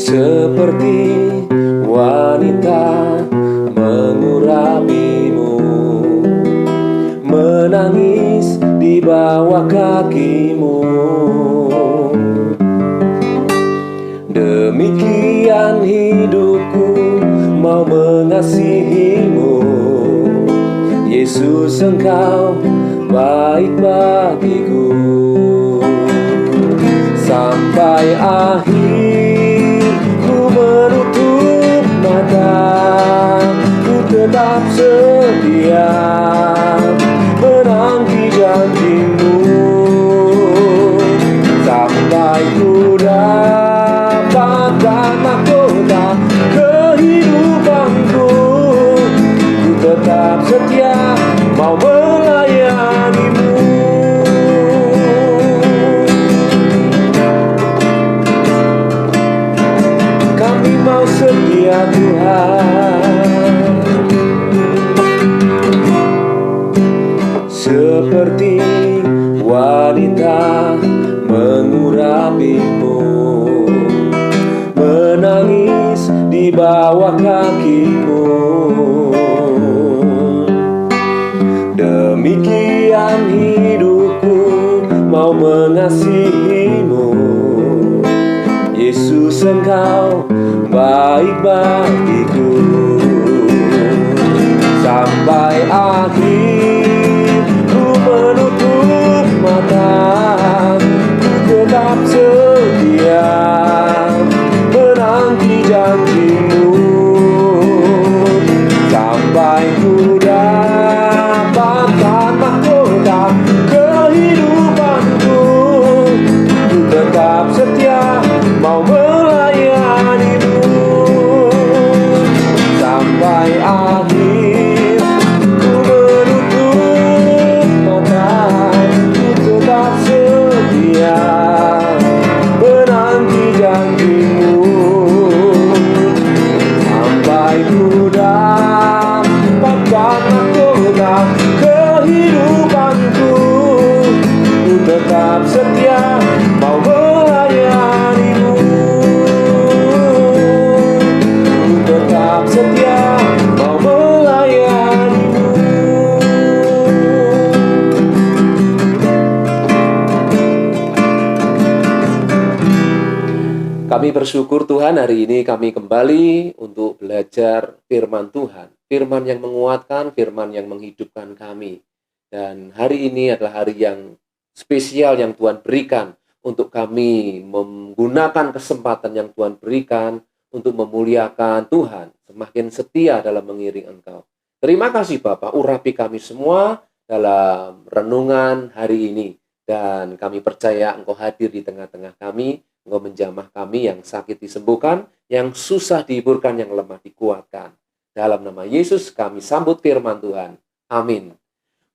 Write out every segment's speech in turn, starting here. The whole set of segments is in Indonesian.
Seperti wanita mengurapimu, menangis di bawah kakimu. Demikian hidupku mau mengasihimu, Yesus, Engkau baik bagiku. Sampai akhir ku menutup mata, ku tetap setia menanti janjimu. Sampai ku dapatkan mahkota kehidupanku, ku tetap setia mau melayanimu. Kami mau setia Tuhan, seperti wanita mengurapimu, menangis di bawah kakimu. Demikian hidupku mau mengasihimu, Yesus, Engkau baik bagiku. Sampai akhir ku menutup mata, ku tetap setia menanti janjimu. Sampai ku dapatkan mahkota kehidupanku, ku tetap setia mau melayanimu. Sampai akhir ku menutup mata, ku tetap setia menanti janjimu. Sampai ku dapatkan mahkota kehidupanku, ku tetap setia mau melayanimu. Ku tetap setia mau melayanimu. Kami bersyukur Tuhan, hari ini kami kembali untuk belajar firman Tuhan. Firman yang menguatkan, firman yang menghidupkan kami. Dan hari ini adalah hari yang spesial yang Tuhan berikan untuk kami menggunakan kesempatan yang Tuhan berikan untuk memuliakan Tuhan, semakin setia dalam mengiring Engkau. Terima kasih Bapak, urapi kami semua dalam renungan hari ini. Dan kami percaya Engkau hadir di tengah-tengah kami, Engkau menjamah kami, yang sakit disembuhkan, yang susah dihiburkan, yang lemah dikuatkan. Dalam nama Yesus kami sambut firman Tuhan. Amin.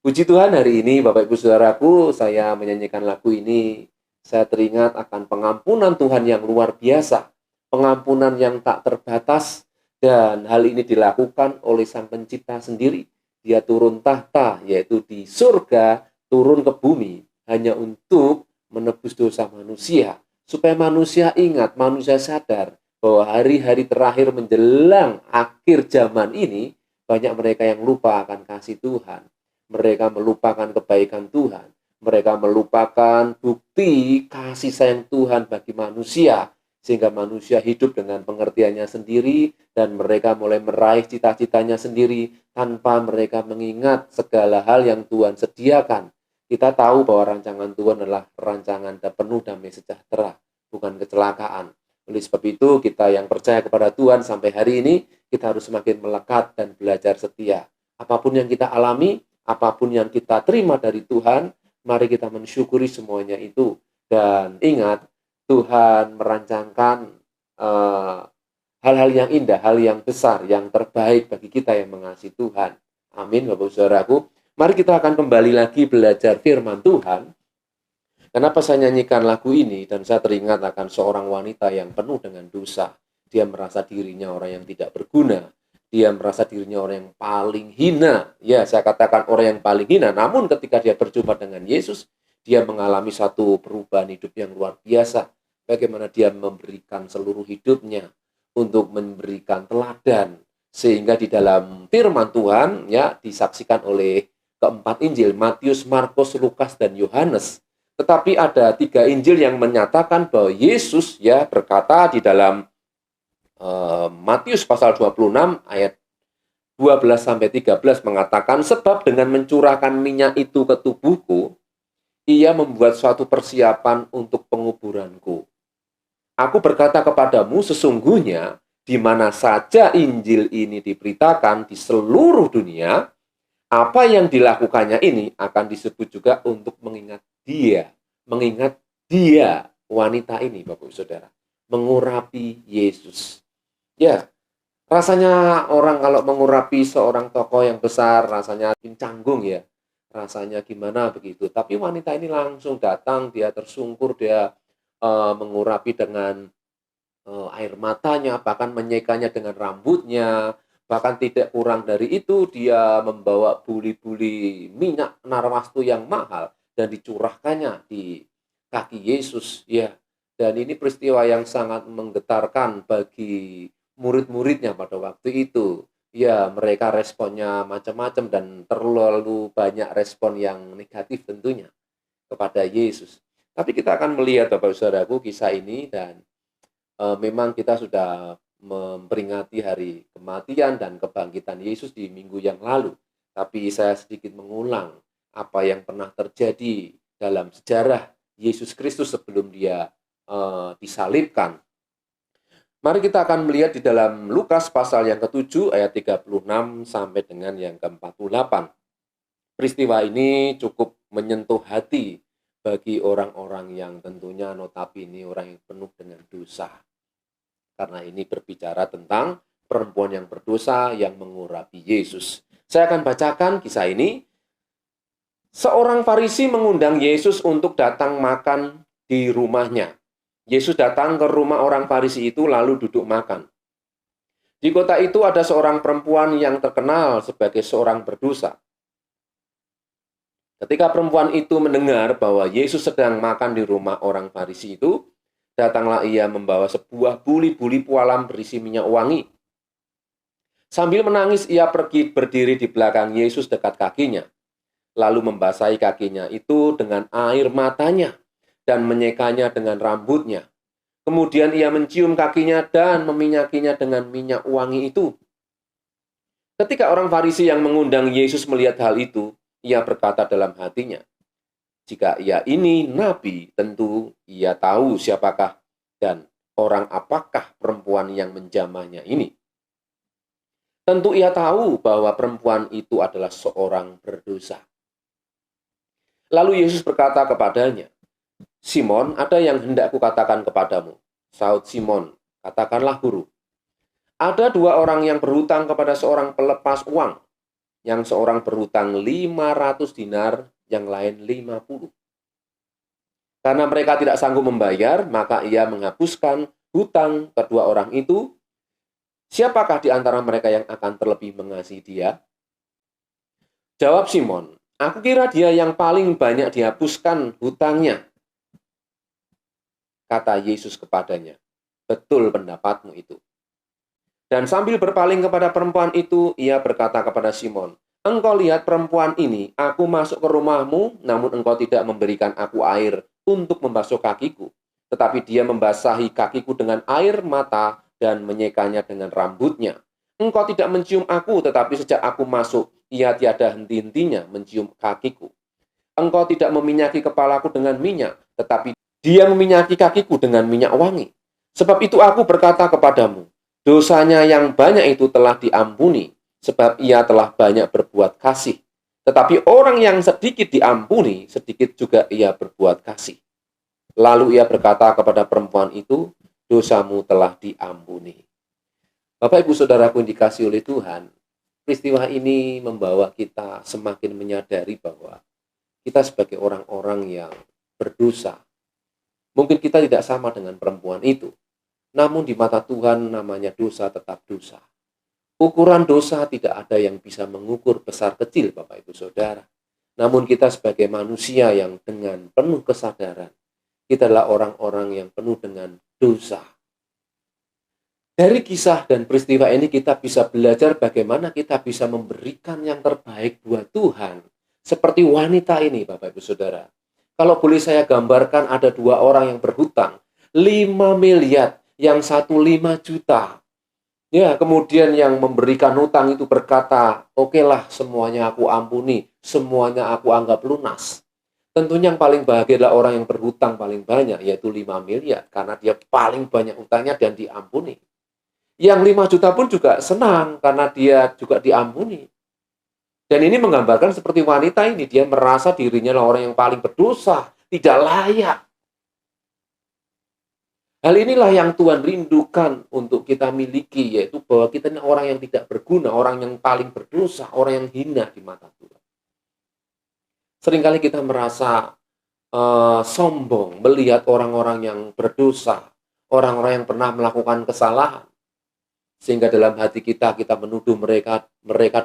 Puji Tuhan, hari ini Bapak Ibu Saudaraku, saya menyanyikan lagu ini. Saya teringat akan pengampunan Tuhan yang luar biasa. Pengampunan yang tak terbatas. Dan hal ini dilakukan oleh Sang Pencipta sendiri. Dia turun tahta, yaitu di surga, turun ke bumi, hanya untuk menebus dosa manusia. Supaya manusia ingat, manusia sadar bahwa hari-hari terakhir menjelang akhir zaman ini, banyak mereka yang lupa akan kasih Tuhan. Mereka melupakan kebaikan Tuhan. Mereka melupakan bukti kasih sayang Tuhan bagi manusia. Sehingga manusia hidup dengan pengertiannya sendiri, dan mereka mulai meraih cita-citanya sendiri tanpa mereka mengingat segala hal yang Tuhan sediakan. Kita tahu bahwa rancangan Tuhan adalah rancangan penuh damai sejahtera, bukan kecelakaan. Oleh sebab itu, kita yang percaya kepada Tuhan sampai hari ini, kita harus semakin melekat dan belajar setia. Apapun yang kita alami, apapun yang kita terima dari Tuhan, mari kita mensyukuri semuanya itu. Dan ingat, Tuhan merancangkan hal-hal yang indah, hal yang besar, yang terbaik bagi kita yang mengasihi Tuhan. Amin, Bapak Saudaraku. Mari kita akan kembali lagi belajar firman Tuhan. Kenapa saya nyanyikan lagu ini dan saya teringat akan seorang wanita yang penuh dengan dosa. Dia merasa dirinya orang yang tidak berguna. Dia merasa dirinya orang yang paling hina. Ya, saya katakan orang yang paling hina. Namun ketika dia berjumpa dengan Yesus, dia mengalami satu perubahan hidup yang luar biasa. Bagaimana dia memberikan seluruh hidupnya untuk memberikan teladan. Sehingga di dalam firman Tuhan ya disaksikan oleh keempat Injil, Matius, Markus, Lukas, dan Yohanes. Tetapi ada 3 Injil yang menyatakan bahwa Yesus ya berkata di dalam Matius pasal 26 ayat 12 sampai 13 mengatakan, sebab dengan mencurahkan minyak itu ke tubuhku, ia membuat suatu persiapan untuk penguburanku. Aku berkata kepadamu, sesungguhnya di mana saja Injil ini diberitakan di seluruh dunia, apa yang dilakukannya ini akan disebut juga untuk mengingat dia, wanita ini, Bapak Saudara, mengurapi Yesus. Ya, rasanya orang kalau mengurapi seorang tokoh yang besar, rasanya canggung ya. Rasanya gimana begitu. Tapi wanita ini langsung datang, dia tersungkur, dia mengurapi dengan air matanya, bahkan menyekanya dengan rambutnya. Bahkan tidak kurang dari itu, dia membawa buli-buli minyak narwastu yang mahal dan dicurahkannya di kaki Yesus. Ya, dan ini peristiwa yang sangat menggetarkan bagi murid-muridnya pada waktu itu. Ya, mereka responnya macam-macam dan terlalu banyak respon yang negatif tentunya kepada Yesus. Tapi kita akan melihat Bapak Saudaraku kisah ini dan memang kita sudah memperingati hari kematian dan kebangkitan Yesus di minggu yang lalu. Tapi saya sedikit mengulang apa yang pernah terjadi dalam sejarah Yesus Kristus sebelum dia disalibkan. Mari kita akan melihat di dalam Lukas pasal yang ke-7 ayat 36 sampai dengan yang ke-48. Peristiwa ini cukup menyentuh hati bagi orang-orang yang tentunya notabene orang yang penuh dengan dosa. Karena ini berbicara tentang perempuan yang berdosa yang mengurapi Yesus. Saya akan bacakan kisah ini. Seorang Farisi mengundang Yesus untuk datang makan di rumahnya. Yesus datang ke rumah orang Farisi itu lalu duduk makan. Di kota itu ada seorang perempuan yang terkenal sebagai seorang berdosa. Ketika perempuan itu mendengar bahwa Yesus sedang makan di rumah orang Farisi itu, datanglah ia membawa sebuah buli-buli pualam berisi minyak wangi. Sambil menangis ia pergi berdiri di belakang Yesus dekat kakinya, lalu membasahi kakinya itu dengan air matanya dan menyekanya dengan rambutnya. Kemudian ia mencium kakinya dan meminyakinya dengan minyak wangi itu. Ketika orang Farisi yang mengundang Yesus melihat hal itu, ia berkata dalam hatinya, jika ia ini nabi, tentu ia tahu siapakah dan orang apakah perempuan yang menjamahnya ini. Tentu ia tahu bahwa perempuan itu adalah seorang berdosa. Lalu Yesus berkata kepadanya, Simon, ada yang hendak kukatakan kepadamu. Saud Simon, katakanlah guru. Ada 2 orang yang berhutang kepada seorang pelepas uang. Yang seorang berhutang 500 dinar, yang lain 50. Karena mereka tidak sanggup membayar, maka ia menghapuskan hutang kedua orang itu. Siapakah di antara mereka yang akan terlebih mengasihi dia? Jawab Simon, aku kira dia yang paling banyak dihapuskan hutangnya. Kata Yesus kepadanya, betul pendapatmu itu. Dan sambil berpaling kepada perempuan itu, ia berkata kepada Simon, engkau lihat perempuan ini, aku masuk ke rumahmu, namun engkau tidak memberikan aku air untuk membasuh kakiku. Tetapi dia membasahi kakiku dengan air mata dan menyekanya dengan rambutnya. Engkau tidak mencium aku, tetapi sejak aku masuk, ia tiada henti-hentinya mencium kakiku. Engkau tidak meminyaki kepalaku dengan minyak, tetapi dia meminyaki kakiku dengan minyak wangi. Sebab itu aku berkata kepadamu, dosanya yang banyak itu telah diampuni, sebab ia telah banyak berbuat kasih. Tetapi orang yang sedikit diampuni, sedikit juga ia berbuat kasih. Lalu ia berkata kepada perempuan itu, dosamu telah diampuni. Bapak Ibu Saudaraku yang dikasihi oleh Tuhan, peristiwa ini membawa kita semakin menyadari bahwa kita sebagai orang-orang yang berdosa, mungkin kita tidak sama dengan perempuan itu. Namun di mata Tuhan namanya dosa tetap dosa. Ukuran dosa tidak ada yang bisa mengukur besar kecil, Bapak Ibu Saudara. Namun kita sebagai manusia yang dengan penuh kesadaran, kita adalah orang-orang yang penuh dengan dosa. Dari kisah dan peristiwa ini kita bisa belajar bagaimana kita bisa memberikan yang terbaik buat Tuhan. Seperti wanita ini, Bapak Ibu Saudara. Kalau boleh saya gambarkan, ada dua orang yang berhutang 5 miliar, yang satu 5 juta. Ya, kemudian yang memberikan hutang itu berkata, "Oke lah, semuanya aku ampuni, semuanya aku anggap lunas." Tentunya yang paling bahagia adalah orang yang berhutang paling banyak, yaitu 5 miliar, karena dia paling banyak hutangnya dan diampuni. Yang 5 juta pun juga senang karena dia juga diampuni. Dan ini menggambarkan seperti wanita ini, dia merasa dirinya adalah orang yang paling berdosa, tidak layak. Hal inilah yang Tuhan rindukan untuk kita miliki, yaitu bahwa kita ini orang yang tidak berguna, orang yang paling berdosa, orang yang hina di mata Tuhan. Seringkali kita merasa sombong melihat orang-orang yang berdosa, orang-orang yang pernah melakukan kesalahan. Sehingga dalam hati kita menuduh mereka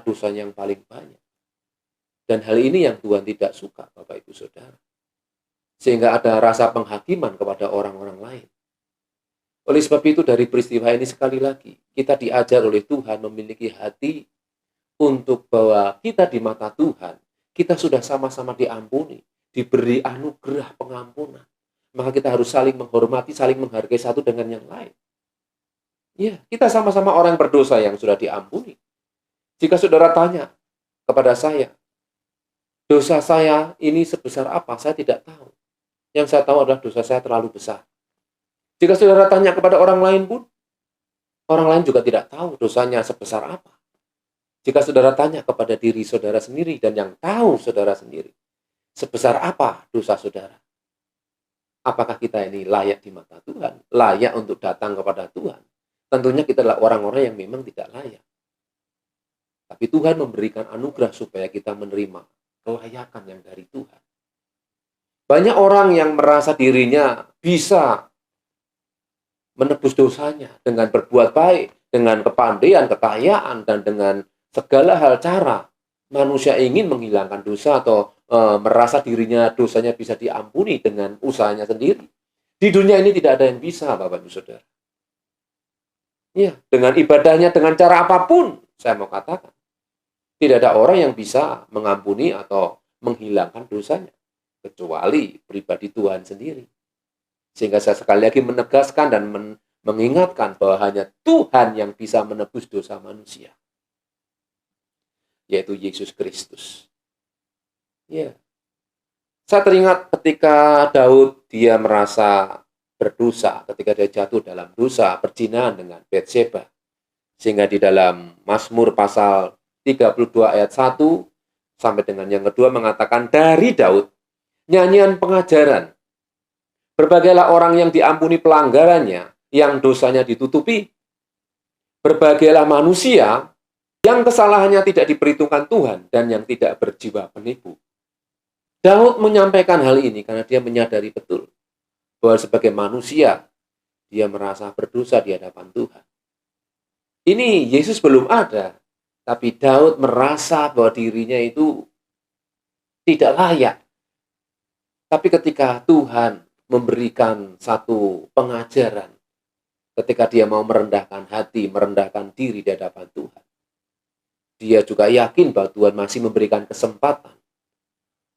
dosanya yang paling banyak. Dan hal ini yang Tuhan tidak suka, Bapak Ibu Saudara. Sehingga ada rasa penghakiman kepada orang-orang lain. Oleh sebab itu dari peristiwa ini sekali lagi, kita diajar oleh Tuhan memiliki hati untuk bahwa kita di mata Tuhan, kita sudah sama-sama diampuni, diberi anugerah pengampunan. Maka kita harus saling menghormati, saling menghargai satu dengan yang lain. Ya, kita sama-sama orang berdosa yang sudah diampuni. Jika saudara tanya kepada saya, dosa saya ini sebesar apa? Saya tidak tahu. Yang saya tahu adalah dosa saya terlalu besar. Jika saudara tanya kepada orang lain pun, orang lain juga tidak tahu dosanya sebesar apa. Jika saudara tanya kepada diri saudara sendiri dan yang tahu saudara sendiri, sebesar apa dosa saudara? Apakah kita ini layak di mata Tuhan? Layak untuk datang kepada Tuhan? Tentunya kita adalah orang-orang yang memang tidak layak. Tapi Tuhan memberikan anugerah supaya kita menerima kelayakan yang dari Tuhan. Banyak orang yang merasa dirinya bisa menebus dosanya dengan berbuat baik, dengan kepandaian, kekayaan, dan dengan segala hal cara. Manusia ingin menghilangkan dosa atau merasa dirinya dosanya bisa diampuni dengan usahanya sendiri. Di dunia ini tidak ada yang bisa, Bapak Ibu Saudara. Ya, dengan ibadahnya, dengan cara apapun, saya mau katakan. Tidak ada orang yang bisa mengampuni atau menghilangkan dosanya. Kecuali pribadi Tuhan sendiri. Sehingga saya sekali lagi menegaskan dan mengingatkan bahwa hanya Tuhan yang bisa menebus dosa manusia. Yaitu Yesus Kristus. Ya. Saya teringat ketika Daud dia merasa berdosa, ketika dia jatuh dalam dosa perzinahan dengan Batseba. Sehingga di dalam Mazmur pasal 32 ayat 1 sampai dengan yang kedua mengatakan dari Daud, nyanyian pengajaran. Berbagailah orang yang diampuni pelanggarannya, yang dosanya ditutupi. Berbagailah manusia yang kesalahannya tidak diperhitungkan Tuhan dan yang tidak berjiwa penipu. Daud menyampaikan hal ini karena dia menyadari betul bahwa sebagai manusia, dia merasa berdosa di hadapan Tuhan. Ini Yesus belum ada, tapi Daud merasa bahwa dirinya itu tidak layak. Tapi ketika Tuhan memberikan satu pengajaran, ketika dia mau merendahkan hati, merendahkan diri di hadapan Tuhan, dia juga yakin bahwa Tuhan masih memberikan kesempatan.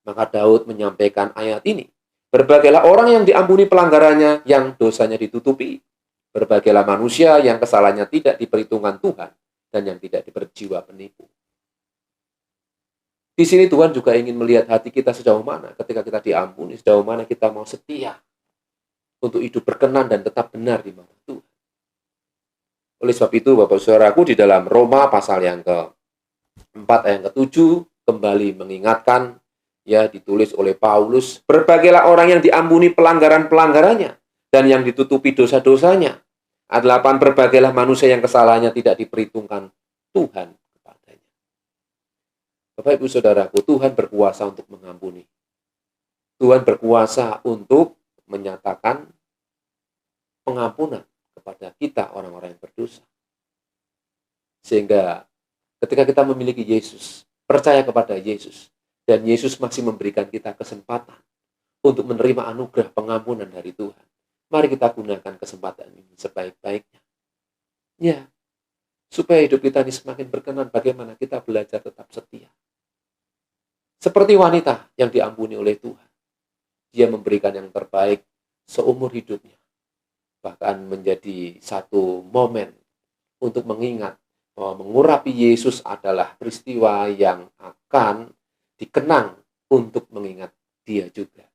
Maka Daud menyampaikan ayat ini. Berbagailah orang yang diampuni pelanggarannya, yang dosanya ditutupi. Berbagailah manusia yang kesalahannya tidak diperhitungkan Tuhan dan yang tidak berjiwa penipu. Di sini Tuhan juga ingin melihat hati kita sejauh mana ketika kita diampuni, sejauh mana kita mau setia untuk hidup berkenan dan tetap benar di mata Tuhan. Oleh sebab itu, Bapak Saudaraku, di dalam Roma pasal yang ke-4 ayat ke-7 kembali mengingatkan, ya ditulis oleh Paulus, berbagailah orang yang diampuni pelanggaran-pelanggarannya dan yang ditutupi dosa-dosanya. Adalah berbagailah manusia yang kesalahannya tidak diperhitungkan Tuhan kepadanya. Bapak Ibu Saudaraku, Tuhan berkuasa untuk mengampuni. Tuhan berkuasa untuk menyatakan pengampunan kepada kita orang-orang yang berdosa. Sehingga ketika kita memiliki Yesus, percaya kepada Yesus, dan Yesus masih memberikan kita kesempatan untuk menerima anugerah pengampunan dari Tuhan, mari kita gunakan kesempatan ini sebaik-baiknya. Ya, supaya hidup kita ini semakin berkenan, bagaimana kita belajar tetap setia. Seperti wanita yang diampuni oleh Tuhan. Dia memberikan yang terbaik seumur hidupnya. Bahkan menjadi satu momen untuk mengingat bahwa mengurapi Yesus adalah peristiwa yang akan dikenang untuk mengingat dia juga.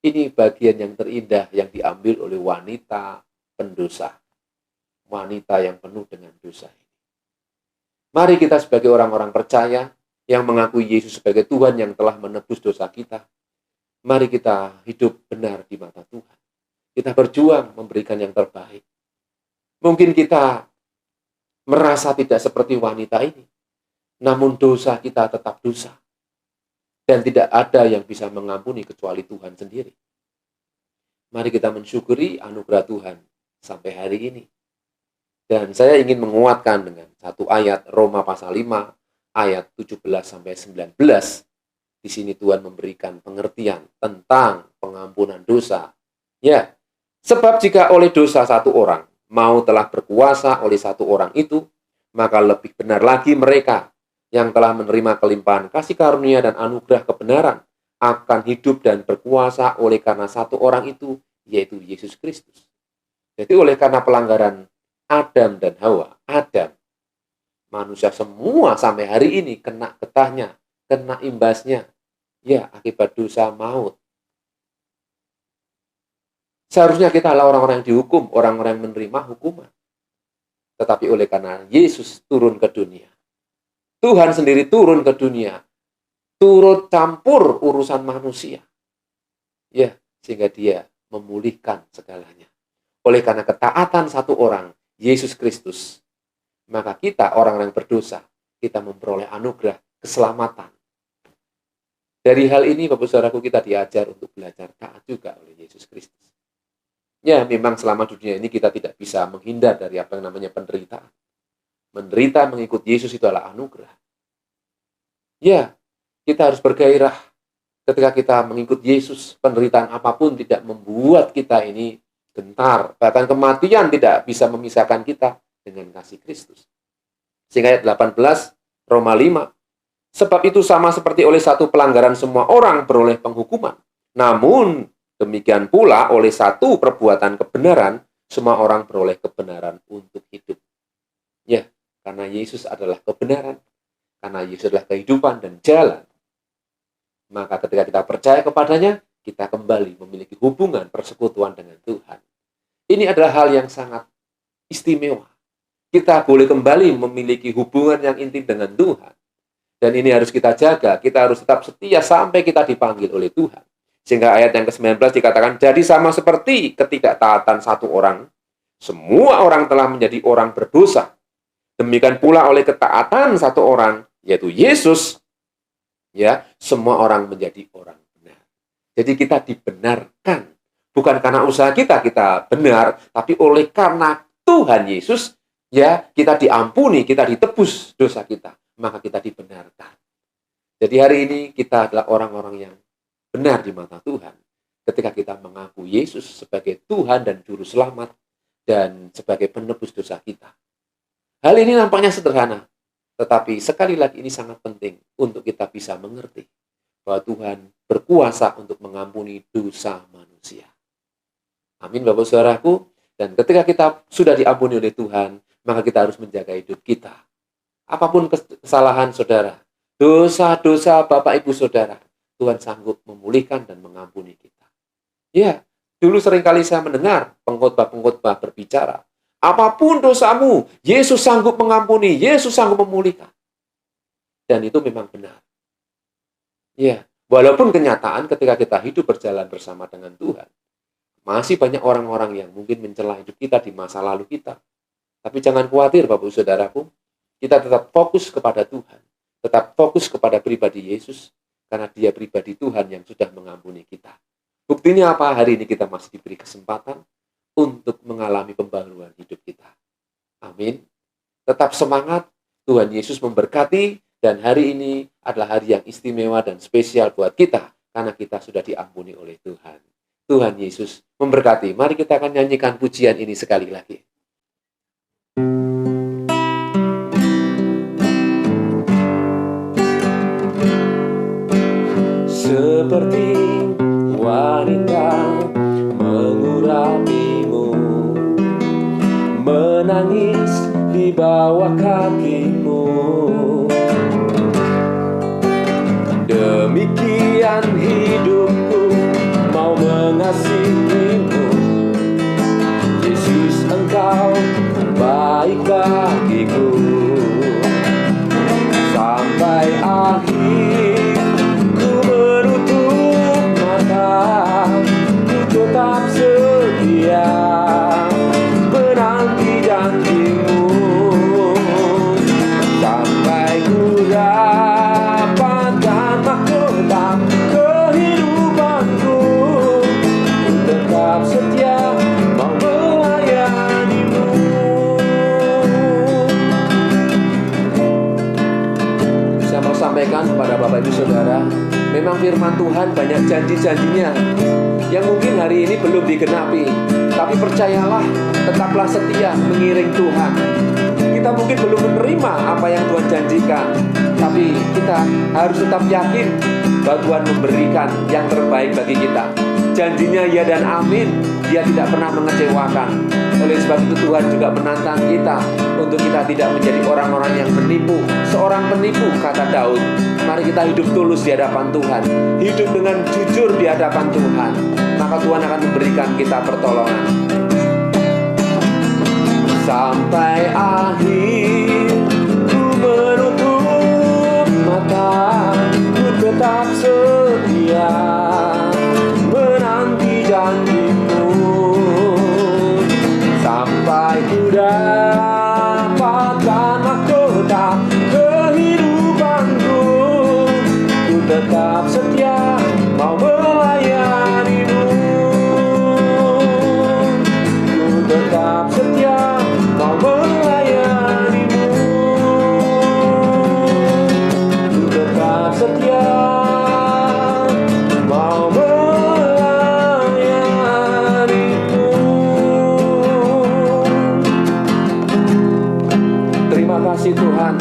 Ini bagian yang terindah yang diambil oleh wanita pendosa. Wanita yang penuh dengan dosa ini. Mari kita sebagai orang-orang percaya yang mengakui Yesus sebagai Tuhan yang telah menebus dosa kita, mari kita hidup benar di mata Tuhan. Kita berjuang memberikan yang terbaik. Mungkin kita merasa tidak seperti wanita ini, namun dosa kita tetap dosa. Dan tidak ada yang bisa mengampuni kecuali Tuhan sendiri. Mari kita mensyukuri anugerah Tuhan sampai hari ini. Dan saya ingin menguatkan dengan satu ayat Roma pasal 5 ayat 17-19. Di sini Tuhan memberikan pengertian tentang pengampunan dosa. Ya, sebab jika oleh dosa satu orang mau telah berkuasa oleh satu orang itu, maka lebih benar lagi mereka yang telah menerima kelimpahan kasih karunia dan anugerah kebenaran akan hidup dan berkuasa oleh karena satu orang itu, yaitu Yesus Kristus. Jadi oleh karena pelanggaran Adam dan Hawa, manusia semua sampai hari ini kena getahnya, kena imbasnya, ya akibat dosa maut. Seharusnya kita adalah orang-orang yang dihukum, orang-orang yang menerima hukuman. Tetapi oleh karena Yesus turun ke dunia, Tuhan sendiri turun ke dunia, turut campur urusan manusia. Ya, sehingga dia memulihkan segalanya. Oleh karena ketaatan satu orang, Yesus Kristus, maka kita orang-orang yang berdosa, kita memperoleh anugerah keselamatan. Dari hal ini, Bapak Saudaraku, kita diajar untuk belajar taat juga oleh Yesus Kristus. Ya, memang selama dunia ini kita tidak bisa menghindar dari apa yang namanya penderitaan. Menderita mengikut Yesus itu adalah anugerah. Ya, kita harus bergairah ketika kita mengikut Yesus. Penderitaan apapun tidak membuat kita ini gentar. Bahkan kematian tidak bisa memisahkan kita dengan kasih Kristus. Sehingga ayat 18, Roma 5. Sebab itu sama seperti oleh satu pelanggaran semua orang beroleh penghukuman. Namun, demikian pula oleh satu perbuatan kebenaran, semua orang beroleh kebenaran untuk hidup. Ya, karena Yesus adalah kebenaran. Karena Yesus adalah kehidupan dan jalan. Maka ketika kita percaya kepadanya, kita kembali memiliki hubungan persekutuan dengan Tuhan. Ini adalah hal yang sangat istimewa. Kita boleh kembali memiliki hubungan yang intim dengan Tuhan. Dan ini harus kita jaga. Kita harus tetap setia sampai kita dipanggil oleh Tuhan. Sehingga ayat yang ke-19 dikatakan, jadi sama seperti ketidaktaatan satu orang, semua orang telah menjadi orang berdosa. Demikian pula oleh ketaatan satu orang, yaitu Yesus, ya, semua orang menjadi orang benar. Jadi kita dibenarkan. Bukan karena usaha kita benar, tapi oleh karena Tuhan Yesus, ya, kita diampuni, kita ditebus dosa kita, maka kita dibenarkan. Jadi hari ini kita adalah orang-orang yang benar di mata Tuhan ketika kita mengaku Yesus sebagai Tuhan dan Juru Selamat dan sebagai penebus dosa kita. Hal ini nampaknya sederhana, tetapi sekali lagi ini sangat penting untuk kita bisa mengerti bahwa Tuhan berkuasa untuk mengampuni dosa manusia. Amin, Bapak Saudaraku. Dan ketika kita sudah diampuni oleh Tuhan, maka kita harus menjaga hidup kita. Apapun kesalahan saudara, dosa-dosa Bapak Ibu Saudara, Tuhan sanggup memulihkan dan mengampuni kita. Ya, dulu seringkali saya mendengar pengkhotbah-pengkhotbah berbicara, apapun dosamu, Yesus sanggup mengampuni, Yesus sanggup memulihkan. Dan itu memang benar. Ya, walaupun kenyataan ketika kita hidup berjalan bersama dengan Tuhan, masih banyak orang-orang yang mungkin mencela hidup kita di masa lalu kita. Tapi jangan khawatir Bapak Saudaraku, kita tetap fokus kepada Tuhan. Tetap fokus kepada pribadi Yesus, karena dia pribadi Tuhan yang sudah mengampuni kita. Buktinya apa? Hari ini kita masih diberi kesempatan untuk mengalami pembaharuan hidup kita. Amin. Tetap semangat, Tuhan Yesus memberkati, dan hari ini adalah hari yang istimewa dan spesial buat kita, karena kita sudah diampuni oleh Tuhan. Tuhan Yesus memberkati. Mari kita akan nyanyikan pujian ini sekali lagi. Seperti wanita mengurapimu, menangis di bawah kakimu. Demikian hidupku mau mengasihimu. Yesus, engkau baik bagiku. Sampai akhir ku menutup mata, ku tetap setia menanti janjimu. Sampai ku dapatkan mahkota kehidupanku, ku tetap setia mau melayanimu. Saya mau sampaikan kepada Bapak Ibu Saudara, memang firman Tuhan banyak janji-janjinya yang mungkin hari ini belum digenapi, tapi percayalah, tetaplah setia mengiring Tuhan. Kita mungkin belum menerima apa yang Tuhan janjikan, tapi kita harus tetap yakin bahwa Tuhan memberikan yang terbaik bagi kita. Janjinya ya dan amin, Dia tidak pernah mengecewakan. Oleh sebab itu Tuhan juga menantang kita untuk kita tidak menjadi orang-orang yang menipu. Seorang penipu, kata Daud. Mari kita hidup tulus di hadapan Tuhan, hidup dengan jujur di hadapan Tuhan, maka Tuhan akan memberikan kita pertolongan. Sampai akhir ku menutup mata, ku tetap setia menanti janjimu. Sampai ku dapatkan mahkota kehidupanku, ku tetap setia mau melayanimu. Ku tetap setia mau melayanimu. Ku tetap setia mau melayanimu. Terima kasih Tuhan.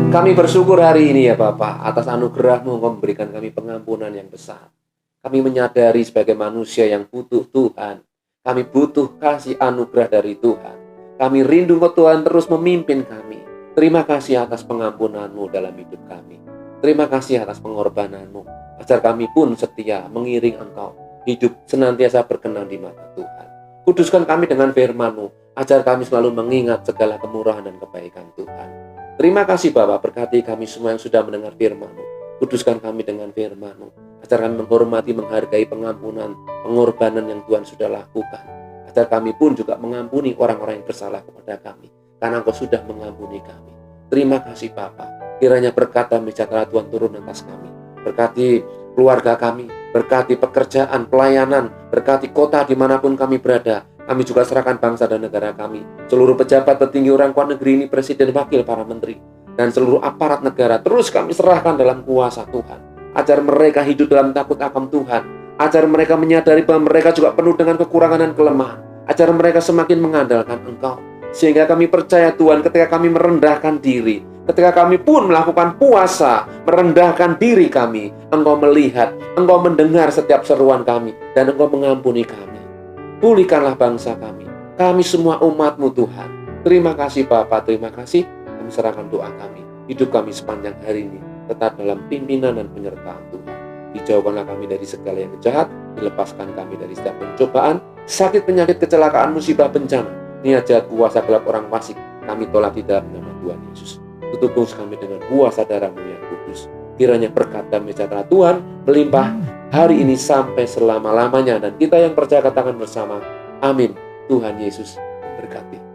Kami bersyukur hari ini ya Bapa, atas anugerah-Mu Engkau memberikan kami pengampunan yang besar. Kami menyadari sebagai manusia yang butuh Tuhan. Kami butuh kasih anugerah dari Tuhan. Kami rindu Engkau Tuhan terus memimpin kami. Terima kasih atas pengampunan-Mu dalam hidup kami. Terima kasih atas pengorbanan-Mu, ajar kami pun setia mengiring Engkau, hidup senantiasa berkenan di mata Tuhan. Kuduskan kami dengan firman-Mu, ajar kami selalu mengingat segala kemurahan dan kebaikan Tuhan. Terima kasih Bapa, berkati kami semua yang sudah mendengar firman-Mu. Kuduskan kami dengan firman-Mu, ajar kami menghormati, menghargai pengampunan, pengorbanan yang Tuhan sudah lakukan. Ajar kami pun juga mengampuni orang-orang yang bersalah kepada kami, karena Engkau sudah mengampuni kami. Terima kasih Bapa. Kiranya berkat dan sejahtera Tuhan turun atas kami. Berkati keluarga kami, berkati pekerjaan, pelayanan, berkati kota dimanapun kami berada. Kami juga serahkan bangsa dan negara kami, seluruh pejabat tertinggi orang kuat negeri ini, presiden, wakil, para menteri, dan seluruh aparat negara. Terus kami serahkan dalam kuasa Tuhan. Ajar mereka hidup dalam takut akan Tuhan. Ajar mereka menyadari bahwa mereka juga penuh dengan kekurangan dan kelemahan. Ajar mereka semakin mengandalkan Engkau. Sehingga kami percaya Tuhan, ketika kami merendahkan diri, ketika kami pun melakukan puasa, merendahkan diri kami, Engkau melihat, Engkau mendengar setiap seruan kami, dan Engkau mengampuni kami. Pulihkanlah bangsa kami semua umat-Mu Tuhan. Terima kasih Bapa, terima kasih. Kami serahkan doa kami, hidup kami sepanjang hari ini tetap dalam pimpinan dan penyertaan Tuhan. Dijauhkanlah kami dari segala yang jahat, dilepaskan kami dari setiap pencobaan, sakit, penyakit, kecelakaan, musibah, bencana, niat jahat, kuasa gelap, orang fasik. Kami tolak di dalam nama Tuhan Yesus. Tutup kami dengan kuasa darah-Mu yang kudus. Kiranya berkat dan sejahtera Tuhan melimpah hari ini sampai selama-lamanya, dan kita yang percaya katakan bersama, amin. Tuhan Yesus memberkati.